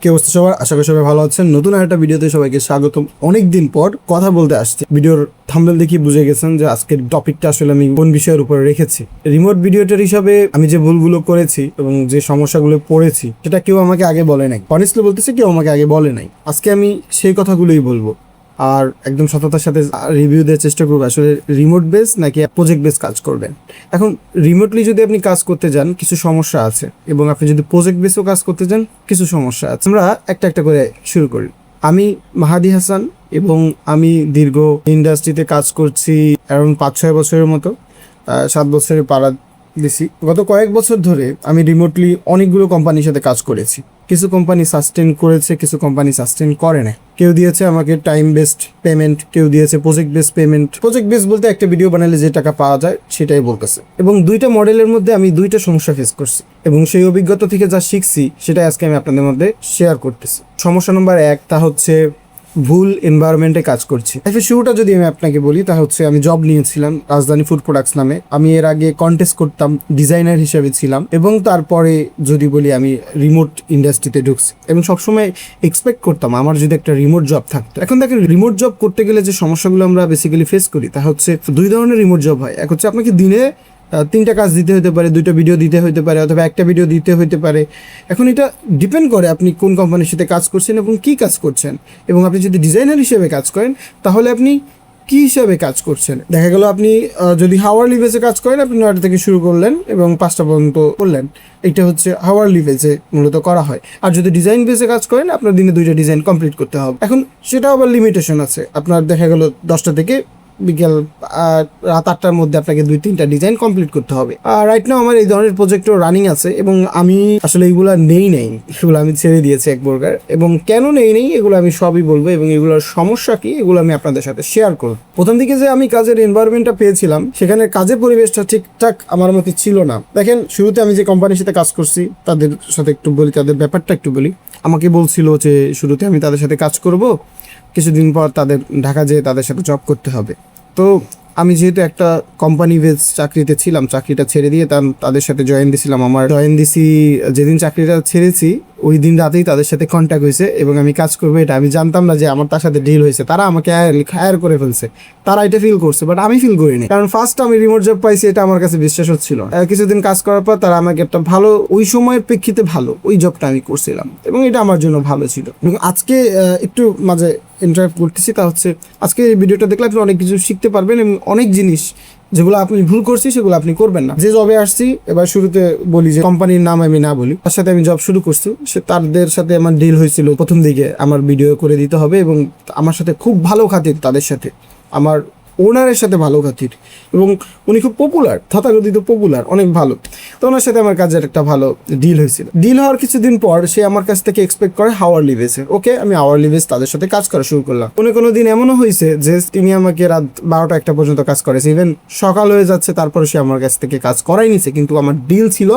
কি অবস্থা সবার? আশা করি সবাই ভালো আছেন। নতুন একটা ভিডিওতে সবাইকে স্বাগতম। অনেকদিন পর কথা বলতে আসছে। ভিডিওর থাম্বনেল দেখে বুঝে গেছেন যে আজকের টপিকটা আসলে আমি কোন বিষয়ের উপরে রেখেছি। রিমোট ভিডিওটার হিসাবে আমি যে ভুলগুলো করেছি এবং যে সমস্যাগুলো পড়েছি সেটা কেউ আমাকে আগে বলে নাই। অনেস্টলি বলতেছে, কেউ আমাকে আগে বলে নাই। আজকে আমি সেই কথাগুলোই বলবো আর একদম সততার সাথে রিভিউ দেওয়ার চেষ্টা করবো আসলে রিমোট বেস নাকি প্রজেক্ট বেস কাজ করবেন। এখন রিমোটলি যদি আপনি কাজ করতে যান কিছু সমস্যা আছে, এবং আপনি যদি প্রজেক্ট বেসও কাজ করতে যান কিছু সমস্যা আছে। আমরা একটা একটা করে শুরু করি। আমি মাহাদি হাসান এবং আমি দীর্ঘ ইন্ডাস্ট্রিতে কাজ করছি অ্যারাউন্ড 5-6 বছরের মতো। 7 বছরের পাড়া দিছি। গত কয়েক বছর ধরে আমি রিমোটলি অনেকগুলো কোম্পানির সাথে কাজ করেছি। কিছু কোম্পানি সাস্টেন করেছে, কিছু কোম্পানি সাস্টেন করে না। কেউ দিয়েছে আমাকে টাইম বেসড পেমেন্ট, কেউ দিয়েছে project based payment. Project base বলতে একটা ভিডিও বানালে যে টাকা পাওয়া যায় সেটাই বলতেছে। এবং দুইটা মডেলের মধ্যে আমি দুইটা সমস্যা ফেস করছি এবং সেই অভিজ্ঞতা থেকে যা শিখছি সেটাই আজকে আমি আপনাদের মধ্যে শেয়ার করতেছি। সমস্যা নম্বর 1, তা হচ্ছে ভুল এনভায়রনমেন্টে কাজ করছি। শুরুটা যদি আমি আপনাকে বলি তা হচ্ছে আমি জব নিয়েছিলাম রাজধানী ফুড প্রোডাক্টস নামে। আমি এর আগে কন্টেস্ট করতাম, ডিজাইনার হিসেবে ছিলাম এবং তারপরে যদি বলি আমি রিমোট ইন্ডাস্ট্রিতে ঢুকছি এবং সবসময় এক্সপেক্ট করতাম আমার যদি একটা রিমোট জব থাকতো। এখন দেখেন, রিমোট জব করতে গেলে যে সমস্যাগুলো আমরা বেসিক্যালি ফেস করি তা হচ্ছে দুই ধরনের রিমোট জব হয়। এক হচ্ছে আপনাকে দিনে 3টা কাজ দিতে হতে পারে, 2টা ভিডিও দিতে হতে পারে, অথবা একটা ভিডিও দিতে হতে পারে। এখন এটা ডিপেন্ড করে আপনি কোন কোম্পানির সাথে কাজ করছেন এবং কী কাজ করছেন। এবং আপনি যদি ডিজাইনার হিসেবে কাজ করেন তাহলে আপনি কী হিসাবে কাজ করছেন। দেখা গেল আপনি যদি হাওয়ারলি বেসে কাজ করেন, আপনি 9টা থেকে শুরু করলেন এবং 5টা পর্যন্ত করলেন। এটা হচ্ছে হাওয়ারলি বেসে মূলত করা হয়। আর যদি ডিজাইন বেসে কাজ করেন আপনার দিনে 2টা ডিজাইন কমপ্লিট করতে হবে। এখন সেটা আবার লিমিটেশন আছে। আপনার দেখা গেল 10টা থেকে বিকেল রাত 8টার মধ্যে আপনাকে 2-3টা ডিজাইন কমপ্লিট করতে হবে। আর রাইট নাও আমার এই ধরনের প্রজেক্টও রানিং আছে এবং আমি আসলে এগুলো এগুলো আমি ছেড়ে দিয়েছি এক প্রকার। এবং কেন নেই এগুলো আমি সবই বলবো এবং এগুলোর সমস্যা কি এগুলো আমি আপনাদের সাথে শেয়ার করব। প্রথম দিকে যে আমি কাজের এনভায়রনমেন্টটা পেয়েছিলাম সেখানে কাজের পরিবেশটা ঠিকঠাক আমার মতে ছিল না। দেখেন, শুরুতে আমি যে কোম্পানির সাথে কাজ করছি তাদের সাথে একটু বলি, তাদের ব্যাপারটা একটু বলি। আমাকে বলছিল যে শুরুতে আমি তাদের সাথে কাজ করব, কিছুদিন পর তাদের ঢাকা যেয়ে তাদের সাথে জব করতে হবে। তো আমি যেহেতু একটা কোম্পানি বেস চাকরিতে ছিলাম, চাকরিটা ছেড়ে দিয়ে তাদের সাথে জয়েন দিয়েছিলাম। আমার জয়েন দিছি যেদিন চাকরিটা ছেড়েছি ওই দিন রাতেই তাদের সাথে কন্ট্যাক্ট হয়েছে এবং আমি কাজ করবো এটা আমি জানতাম না যে আমার তার সাথে ডিল হয়েছে। তারা আমাকে হায়ার করে ফেলছে, তারা এটা ফিল করছে, বাট আমি ফিল করিনি। কারণ ফার্স্ট আমি রিমোট জব পাইছি, এটা আমার কাছে বিশ্বাস হচ্ছিল। কিছুদিন কাজ করার পর তারা আমাকে একটা ভালো, ওই সময়ের প্রেক্ষিতে ভালো ওই জবটা আমি করছিলাম এবং এটা আমার জন্য ভালো ছিল। এবং আজকে একটু মাঝে ইন্টারাপ্ট করতেছি, তা হচ্ছে আজকে এই ভিডিওটা দেখলে আপনি অনেক কিছু শিখতে পারবেন এবং অনেক জিনিস যেগুলো আপনি ভুল করছি সেগুলো আপনি করবেন না। যে জবে আসছি, এবার শুরুতে বলি যে কোম্পানির নাম আমি না বলি, তার সাথে আমি জব শুরু করছি। তাদের সাথে আমার ডিল হয়েছিল প্রথম দিকে আমার ভিডিও করে দিতে হবে এবং আমার সাথে খুব ভালো খাতির, তাদের সাথে আমার ওনারের সাথে ভালো খাতির এবং উনি খুব পপুলার, তথাকথিত পপুলার, অনেক ভালো। তো ওনার সাথে আমার কাজের একটা ভালো ডিল হয়েছিল। ডিল হওয়ার কিছুদিন পর সে আমার কাছ থেকে এক্সপেক্ট করে হাওয়ারলি বেসে। ওকে, আমি হাওয়ারলি বেস তাদের সাথে কাজ করা শুরু করলাম। কোনো দিন এমনও হয়েছে যে তিনি আমাকে রাত 12টা-1টা পর্যন্ত কাজ করেছে, ইভেন সকাল হয়ে যাচ্ছে তারপরে সে আমার কাছ থেকে কাজ করাই নিছে, কিন্তু আমার ডিল ছিল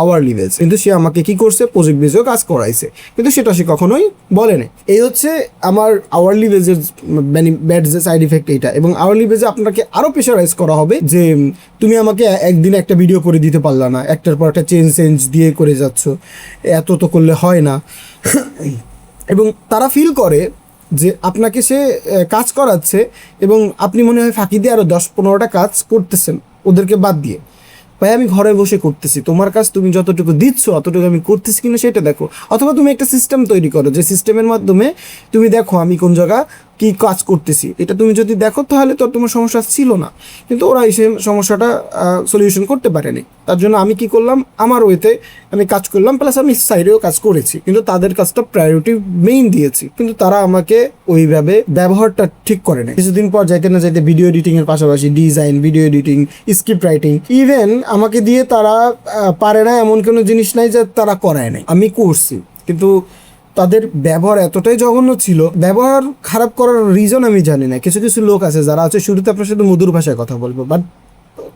আওয়ারলি বেস। কিন্তু সে আমাকে কি করছে, প্রজেক্ট বেসেও কাজ করাইছে, কিন্তু সেটা সে কখনোই বলে নাই। এই হচ্ছে আমার আওয়ারলি বেসের ব্যাড যে সাইড ইফেক্ট এইটা। এবং আওয়ারলি বেসে আপনাকে আরো প্রেশারাইজ করা হবে যে তুমি আমাকে একদিনে একটা ভিডিও করে দিতে পারলা না, একটার পর একটা চেঞ্জ দিয়ে করে যাচ্ছ, এত তো করলে হয় না। এবং তারা ফিল করে যে আপনাকে সে কাজ করাচ্ছে এবং আপনি মনে হয় ফাঁকি দিয়ে আরো 10-15টা কাজ করতেছেন ওদেরকে বাদ দিয়ে। ভাই, আমি ঘরে বসে করতেছি, তোমার কাজ তুমি যতটুকু দিচ্ছ অতটুকু আমি করতেছি কিনা সেটা দেখো। অথবা তুমি একটা সিস্টেম তৈরি করো, যে সিস্টেমের মাধ্যমে তুমি দেখো আমি কোন জায়গা কি কাজ করতেছি। এটা তুমি যদি দেখো তাহলে তো তোমার সমস্যা ছিল না। কিন্তু ওরা এই সমস্যাটা সলিউশন করতে পারেনি। তার জন্য আমি কি করলাম, আমার ওয়েতে আমি কাজ করলাম, প্লাস আমি সাইডেও কাজ করেছি, কিন্তু তাদের কাজটা প্রায়োরিটি মেইন দিয়েছি। কিন্তু তারা আমাকে ওইভাবে ব্যবহারটা ঠিক করে নেয়। কিছুদিন পর যাইতে না যাইতে ভিডিও এডিটিং এর পাশাপাশি design, video editing, script writing, even আমাকে দিয়ে তারা পারে না এমন কোনো জিনিস নাই যে তারা করায় নাই, আমি করছি। কিন্তু তাদের ব্যবহার এতটাই জঘন্য ছিল। ব্যবহার খারাপ করার রিজন আমি জানি না। কিছু কিছু লোক আছে যারা আছে শুরুতে আপনার সাথে মধুর ভাষায় কথা বলবো, বাট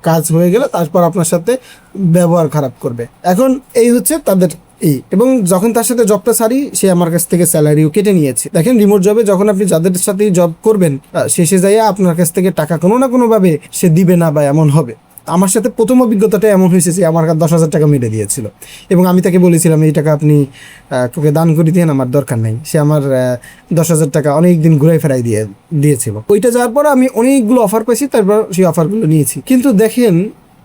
কাজ হয়ে গেলে তারপর আপনার সাথে ব্যবহার খারাপ করবে। এখন এই হচ্ছে তাদের এবং যখন তার সাথে জবটা ছাড়ি সে আমার কাছ থেকে স্যালারিও কেটে নিয়েছে। দেখেন, রিমোট জবে যখন আপনি যাদের সাথেই জব করবেন শেষে যাইয়া আপনার কাছ থেকে টাকা কোনো না কোনোভাবে সে দিবে না বা এমন হবে। আমার সাথে প্রথম অভিজ্ঞতাটা এমন হয়েছে যে আমার 10,000 টাকা মেরে দিয়েছিল এবং আমি তাকে বলেছিলাম এই টাকা আপনি তোকে দান করে দিন, আমার দরকার নেই। সে আমার 10,000 টাকা অনেক দিন ঘুরাই ফেরাই দিয়েছিল। ওইটা যাওয়ার পর আমি অনেকগুলো অফার পেয়েছি, তারপর সেই অফারগুলো নিয়েছি। কিন্তু দেখেন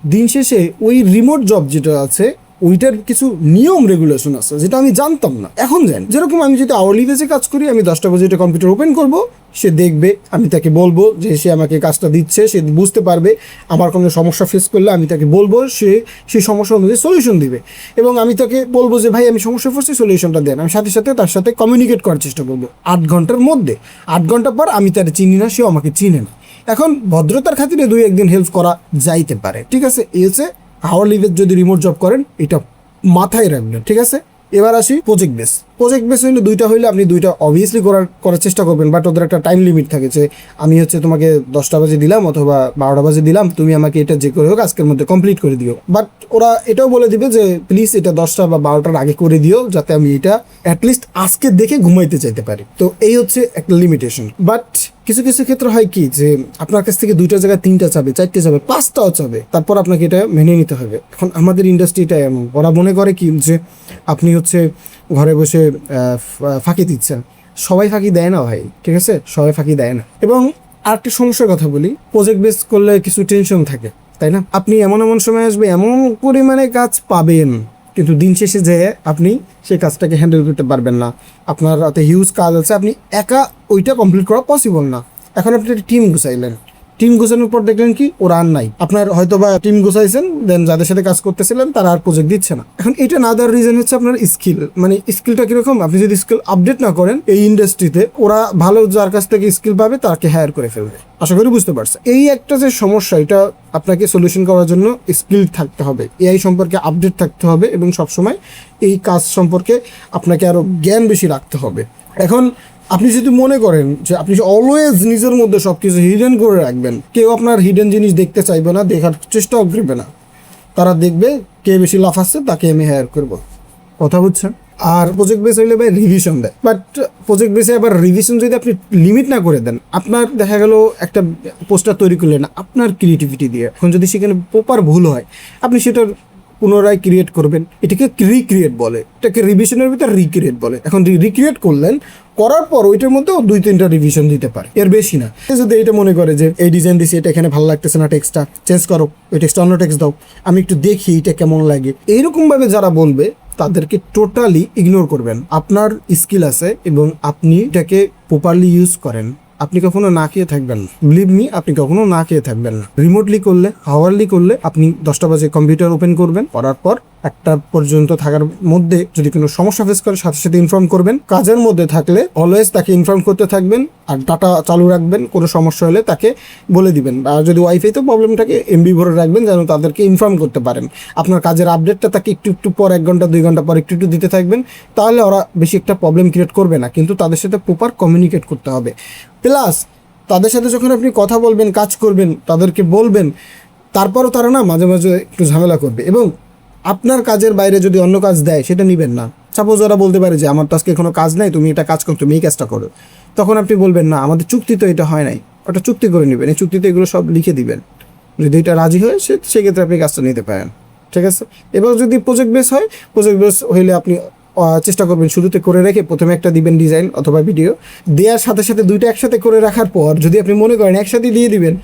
দিন শেষে ওই রিমোট জব যেটা আছে ওইটার কিছু নিয়ম রেগুলেশন আছে যেটা আমি জানতাম না, এখন জানি। যেরকম আমি যদি আওয়ারলি বেজে কাজ করি, আমি 10টা বাজে এটা কম্পিউটার ওপেন করব, সে দেখবে, আমি তাকে বলবো যে সে আমাকে কাজটা দিচ্ছে, সে বুঝতে পারবে। আমার কোনো সমস্যা ফেস করলে আমি তাকে বলবো, সে সেই সমস্যা অনুযায়ী সলিউশন দিবে। এবং আমি তাকে বলবো যে ভাই আমি সমস্যা পড়ছি, সলিউশনটা দেন। আমি সাথে সাথে তার সাথে কমিউনিকেট করার চেষ্টা করবো 8 ঘন্টার মধ্যে। 8 ঘন্টা পর আমি তার চিনি না, সেও আমাকে চিনে না। এখন ভদ্রতার খাতিরে 2-1 দিন হেল্প করা যাইতে পারে, ঠিক আছে। এই হচ্ছে আওয়ারলি বেজ যদি রিমোট জব করেন, এটা মাথায় রাখবেন, ঠিক আছে। এবার আসি প্রজেক্ট বেস। প্রজেক্ট বেস হইলে দুইটা হইলে আপনি দুইটা অবভিয়াসলি করার চেষ্টা করবেন, বাট ওদের একটা টাইম লিমিট থাকে যে আমি হচ্ছে তোমাকে 10টা বাজে দিলাম অথবা 12টা বাজে দিলাম, তুমি আমাকে এটা যে করে হোক আজকের মধ্যে কমপ্লিট করে দিও। বাট ওরা এটাও বলে দিবে যে প্লিজ এটা 10টা বা 12টার আগে করে দিও, যাতে আমি এটা অ্যাটলিস্ট আজকে দেখে ঘুমাইতে চাইতে পারি। তো এই হচ্ছে একটা লিমিটেশন। বাট কিছু কিছু ক্ষেত্রে হয় কি যে আপনার কাছ থেকে 2টা জায়গায় 3টা চাবে, 4টে চাবে, 5টাও চাবে, তারপর আপনাকে এটা মেনে নিতে হবে। এখন আমাদের ইন্ডাস্ট্রিটা এমন, ওরা মনে করে কি যে আপনি হচ্ছে ঘরে বসে ফাঁকি দিচ্ছেন। সবাই ফাঁকি দেয় না ভাই, ঠিক আছে, সবাই ফাঁকি দেয় না। এবং আরেকটা সমস্যার কথা বলি, প্রজেক্ট বেস করলে কিছু টেনশন থাকে, তাই না? আপনি এমন এমন সময় আসবে, এমন পরিমাণে কাজ পাবেন, কিন্তু দিন শেষে যে আপনি সেই কাজটাকে হ্যান্ডেল করতে পারবেন না। আপনার হাতে হিউজ কাজ আছে, আপনি একা ওইটা কমপ্লিট করা পসিবল না। এখন আপনি একটা টিম গুছাইলেন, টিম গোছানোর পর দেখলেন কি ওরা আর নাই। আপনার হয়তো বা টিম গোছাইছেন, দেন যাদের সাথে কাজ করতেছিলেন তারা আর প্রজেক্ট দিচ্ছে না। এখন এটা না দেওয়ার রিজন হচ্ছে আপনার স্কিল। মানে স্কিলটা কিরকম, আপনি যদি স্কিল আপডেট না করেন এই ইন্ডাস্ট্রিতে, ওরা ভালো যার কাছ থেকে স্কিল পাবে তাকে হায়ার করে ফেলবে। আশা করি বুঝতে পারছে। এই একটা যে সমস্যা, এটা আপনাকে সলিউশন করার জন্য স্কিল থাকতে হবে, এআই সম্পর্কে আপডেট থাকতে হবে এবং সবসময় এই কাজ সম্পর্কে আপনাকে আরো জ্ঞান বেশি রাখতে হবে। এখন আপনি যদি মনে করেন যে আপনি অলওয়েজ নিজের মধ্যে সবকিছু হিডেন করে রাখবেন, কেউ আপনার হিডেন জিনিস দেখতে চাইবে না, দেখার চেষ্টাও করবে না। তারা দেখবে কে বেশি লাফাচ্ছে তাকে আমি হায়ার করবো। কথা বুঝছেন? আর প্রজেক্ট বেস হইলে ভাই রিভিশন দেয়, বাট প্রজেক্ট বেসে আবার রিভিশন যদি আপনি লিমিট না করে দেন, আপনার দেখা গেল একটা পোস্টার তৈরি করলেন আপনার ক্রিয়েটিভিটি দিয়ে, এখন যদি সেখানে প্রপার ভুল হয়, আপনি সেটার পুনরায় ক্রিয়েট করবেন। এটাকে রিক্রিয়েট বলে, এটাকে রিভিশনের ভিতরে রিক্রিয়েট বলে। এখন রিক্রিয়েট করলেন, করার পর ওইটার মধ্যে 2-3টা রিভিশন দিতে পারে, এর বেশি না। যদি এটা মনে করে যে এই ডিজাইন দিছি, এটা এখানে ভালো লাগতেছে না, টেক্সটটা চেঞ্জ করো, ওই টেক্সটটা অন্য টেক্সট দাও, আমি একটু দেখি এটা কেমন লাগে। এইরকমভাবে যারা বলবে তাদেরকে টোটালি ইগনোর করবেন। আপনার স্কিল আছে এবং আপনি এটাকে প্রপারলি ইউজ করেন, আপনি কখনো না খেয়ে থাকবেন না। বিলিভ মি, আপনি কখনো না খেয়ে থাকবেন না। রিমোটলি করলে, আওয়ারলি করলে, আপনি 10টা বাজে কম্পিউটার ওপেন করবেন, করার পর 1টা পর্যন্ত থাকার মধ্যে যদি কোনো সমস্যা ফেস করে সাথে সাথে ইনফর্ম করবেন। কাজের মধ্যে থাকলে অলওয়েজ তাকে ইনফর্ম করতে থাকবেন আর ডাটা চালু রাখবেন। কোনো সমস্যা হলে তাকে বলে দিবেন। আর যদি ওয়াইফাইতে প্রবলেম থাকে এমবি ভরে রাখবেন, যেন তাদেরকে ইনফর্ম করতে পারেন। আপনার কাজের আপডেটটা তাকে একটু একটু পর 1 ঘন্টা 2 ঘন্টা পর একটু একটু দিতে থাকবেন, তাহলে ওরা বেশি একটা প্রবলেম ক্রিয়েট করবে না। কিন্তু তাদের সাথে প্রপার কমিউনিকেট করতে হবে। প্লাস তাদের সাথে যখন আপনি কথা বলবেন, কাজ করবেন, তাদেরকে বলবেন, তারপরও তারা না মাঝে মাঝে একটু ঝামেলা করবে। এবং আপনার কাজের বাইরে যদি অন্য কাজ দেয় সেটা নেবেন না। সাপোজ ওরা বলতে পারে যে আমার তো আজকে কোনো কাজ নাই, তুমি এটা কাজ করো, তুমি এই কাজটা করো। তখন আপনি বলবেন না আমাদের চুক্তি তো এটা হয় নাই, ওটা চুক্তি করে নেবেন। এই চুক্তিতে এগুলো সব লিখে দিবেন। যদি এটা রাজি হয় সেক্ষেত্রে আপনি কাজটা নিতে পারেন, ঠিক আছে। এবার যদি প্রজেক্ট বেস হয়, প্রজেক্ট বেস হইলে আপনি চেষ্টা করবেন শুরুতে করে রেখে প্রথমে একটা দিবেন ডিজাইন অথবা ভিডিও, দেওয়ার সাথে সাথে 2টা একসাথে করে রাখার পর যদি আপনি মনে করেন একসাথে দিয়ে দিবেন,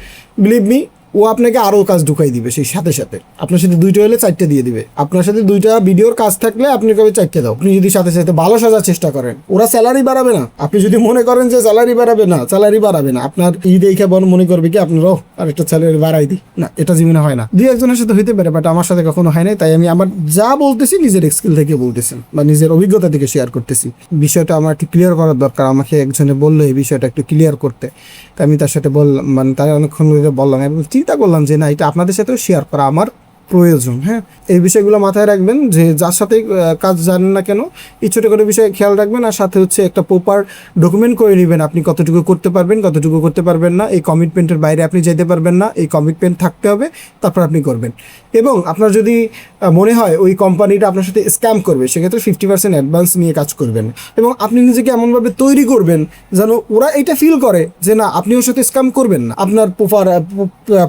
বিলিভ মি ও আপনাকে আরও কাজ ঢুকাই দিবে। সেই সাথে সাথে আপনার সাথে 2টা হলে 4টে দিয়ে দিবে। আপনার সাথে 2টা ভিডিওর কাজ থাকলে আপনি কবে 4টে দাও। আপনি যদি সাথে সাথে ভালো সাজার চেষ্টা করেন, ওরা স্যালারি বাড়াবে না। আপনি যদি মনে করেন যে স্যালারি বাড়াবে না, স্যালারি বাড়াবে না। আপনার দেখে মনে করবে কি আপনারও আর একটা স্যালারি বাড়াই দিই না, এটা জীবনে হয় না। 2-1জনের সাথে হইতে পারে, বাট আমার সাথে কখনো হয় নাই। তাই আমি আমার যা বলতেছি নিজের স্কিল থেকে বলতেছি বা নিজের অভিজ্ঞতা থেকে শেয়ার করতেছি। বিষয়টা আমার একটু ক্লিয়ার করার দরকার। আমাকে একজনে বললো এই বিষয়টা একটু ক্লিয়ার করতে, তাই আমি তার সাথে বললাম, মানে তাই অনেকক্ষণ বললাম এবং চিন্তা করলাম যে না, এটা আপনাদের সাথেও শেয়ার করা আমার প্রয়োজন। হ্যাঁ, এই বিষয়গুলো মাথায় রাখবেন যে যার সাথে কাজ জানেন না কেন এই ছোটো করে বিষয়ে খেয়াল রাখবেন। আর সাথে হচ্ছে একটা প্রপার ডকুমেন্ট করে নেবেন আপনি কতটুকু করতে পারবেন, কতটুকু করতে পারবেন না। এই কমিটমেন্টের বাইরে আপনি যেতে পারবেন না, এই কমিটমেন্ট থাকতে হবে, তারপর আপনি করবেন। এবং আপনার যদি মনে হয় ওই কোম্পানিটা আপনার সাথে স্ক্যাম করবে, সেক্ষেত্রে 50% অ্যাডভান্স নিয়ে কাজ করবেন। এবং আপনি নিজেকে এমনভাবে তৈরি করবেন যেন ওরা এটা ফিল করে যে না, আপনি ওর সাথে স্ক্যাম করবেন না। আপনার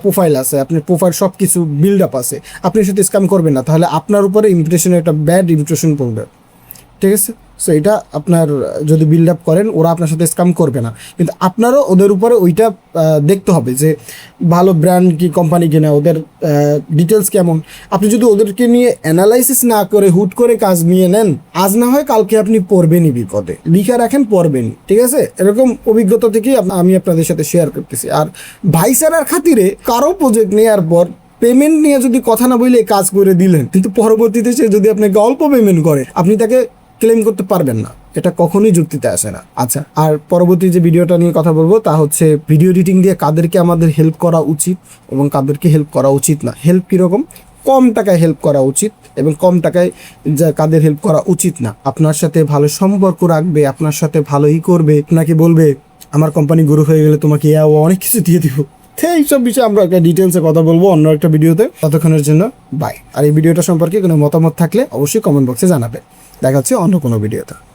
প্রোফাইল আছে, আপনার প্রোফাইল সব কিছু বিল্ড আপ আছে, আপনি ওর সাথে স্ক্যাম করবেন না, তাহলে আপনার উপরে ইমপ্রেশনের একটা ব্যাড ইমপ্রেশন পড়বে। ঠিক আছে, সো এটা আপনার যদি বিল্ড আপ করেন ওরা আপনার সাথে স্ক্যাম করবে না, কিন্তু আপনারও ওদের উপরে ওইটা দেখতে হবে যে ভালো ব্র্যান্ড কি কোম্পানি কিনা, ওদের ডিটেলস কেমন। আপনি যদি ওদেরকে নিয়ে অ্যানালাইসিস না করে হুট করে কাজ নিয়ে নেন, আজ না হয় কালকে আপনি পড়বেনই বিপদে। লিখে রাখেন, পড়বেনই। ঠিক আছে, এরকম অভিজ্ঞতা থেকেই আমি আপনাদের সাথে শেয়ার করতেছি। আর ভাইসারার খাতিরে কারো প্রজেক্ট নেওয়ার পর পেমেন্ট নিয়ে যদি কথা না বলে কাজ করে দিলেন, কিন্তু পরবর্তীতে সে যদি আপনাকে অল্প পেমেন্ট করে, আপনি তাকে ক্লেম করতে পারবেন না। এটা কখনোই যুক্তিতে আসে না। আচ্ছা, আর পরবর্তী যে ভিডিওটা নিয়ে কথা বলবো তা হচ্ছে ভিডিও এডিটিং দিয়ে কাদেরকে আমাদের হেল্প করা উচিত এবং কাদেরকে হেল্প করা উচিত না। হেল্প কীরকম, কম টাকায় হেল্প করা উচিত এবং কম টাকায় যা কাদের হেল্প করা উচিত না। আপনার সাথে ভালো সম্পর্ক রাখবে, আপনার সাথে ভালোই করবে, আপনাকে বলবে আমার কোম্পানি গ্রো হয়ে গেলে তোমাকে অনেক কিছু দিয়ে দিব। এইসব বিষয়ে আমরা একটা ডিটেলসে কথা বলবো অন্য একটা ভিডিওতে। ততক্ষণের জন্য বাই। আর এই ভিডিওটা সম্পর্কে কোনো মতামত থাকলে অবশ্যই কমেন্ট বক্সে জানাবে। দেখা হচ্ছে অন্য কোনো ভিডিওতে।